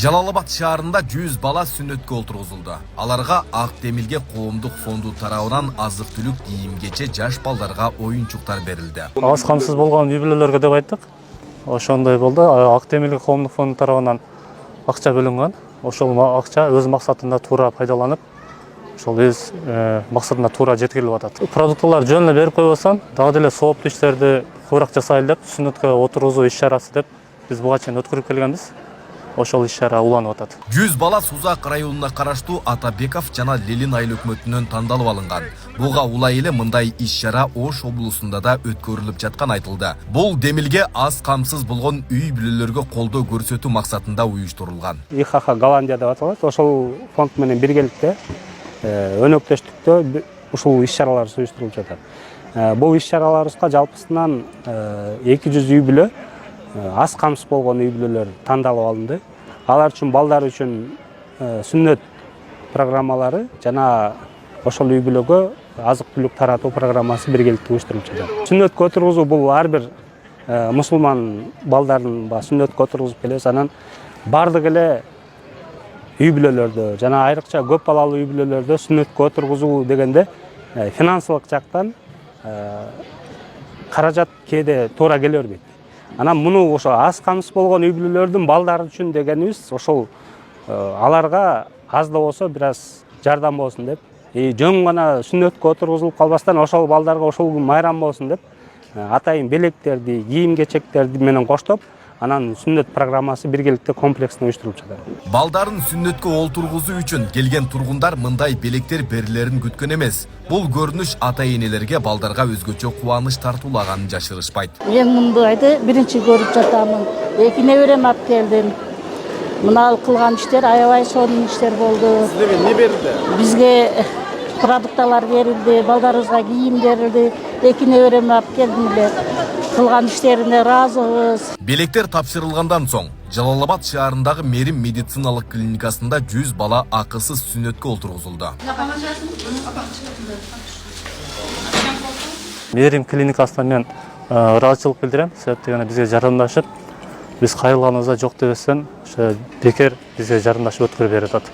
Жалал-Абад шаарында 100 бала сүннөткө отургузулду. Аларга Ак Демилге коомдук фонду тарабынан азык-түлүк, кийим-кече, жаш балдарга оюнчуктар берилди. Аз камсыз болгон үй бүлөлөргө деп айттык. Ошондой болду. Ак Демилге коомдук фонду тарабынан акча бөлүнгөн. Ошол акча өз максатында туура пайдаланып, ошол өз максатына туура жеткирилип атат. Продуктылар жөн эле берип койбосом, дагы деле сооптуу иштерди кубурак жасайлы деп, сүннөткө отургузуу иш-чарасы деп биз буга чейин өткөрүп келгенбиз. Ошол иш-чара уланып атат. 100 бала Сузак районуна караштуу Атабеков жана Лелин айыл өкмөтүнөн тандалып алынган. Буга улай эле мындай иш-чара Ош облусунда да өткөрүлүп жаткан айтылды. Бул Демилге аз камсыз болгон үй бүлөлөргө колдоо көрсөтүү максатында уюштурулган. ИХХ Голландия деп аталат. Ошол фонд менен биргеликте өнөктөштүктө ушул иш-чаралар уюштурулуп жатат. Бул иш-чараларыбызга жалпысынан 200 үй бүлө, аз камсыз болгон үй бүлөлөр тандалып алынды. Алар үчүн балдар үчүн сүннөт программалары жана ошол үй бүлөгө азык-түлүк таратуу программасы биргеликте уюштурулуп жатат. Сүннөткө отургузуу бул ар бир мусулман балдарын сүннөткө отургузуп келебиз. Анан бардык эле үй бүлөлөрдө жана айрыкча көп балалуу үй бүлөлөрдө сүннөткө отургузуу дегенде финансылык жактан каражат кээде туура келе бербейт. Анан муну ошо аз камсыз болгон үй бүлөлөрдүн балдары үчүн дегенибиз ошол аларга аз да болсо бир аз жардам болсун деп, жөн гана сүннөткө отургузулуп калбастан ошол балдарга ошол күн майрам болсун деп, атайын белектерди, кийим-кечектерди менен коштоп, анан сүннөт программасы биргеликте комплексно уюштурулуп жатат. Балдарын сүннөткө олтургузуу үчүн келген тургундар мындай белектер берилерин күткөн эмес. Бул көрүнүш ата-энелерге балдарга өзгөчө кубаныч тартуулаганын жашырышпайт. Мен мындайды биринчи көрүп жатамын. Эки неберем алып келдим. Мына кылган иштер аябай сонун иштер болду. Сизге эмне берилди? Бизге продукталар берилди, балдарыбызга кийим берилди. Эки неберем алып келдим эле. Кылган иштерине ыраазыбыз. Белектер тапшырылгандан соң Жалал-Абад шаарындагы Мерим медициналык клиникасында 100 бала акысыз сүннөткө олтургузулду. Мерим клиникасына мен ыраазычылык билдирем. Себеп дегенде бизге жардамдашып, биз кайрылганыбызда жок дебестен, ошо бекер бизге жардамдашып өткөрүп берип атат.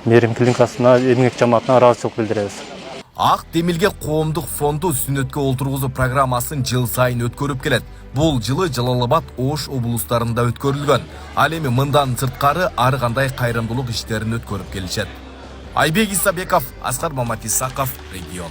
Мерим клиникасына, эмгек жамаатына ыраазычылык билдиребиз. Ак Демилге коомдук фонду сүннөткө олтургузуу программасын жыл сайын өткөрүп келет. Бул жылы Жалал-Абад, Ош облустарында өткөрүлгөн. Ал эми мындан сырткары ар кандай кайрымдуулук иштерин өткөрүп келишет. Айбек Исабеков, Аскар Маматисаков, регион.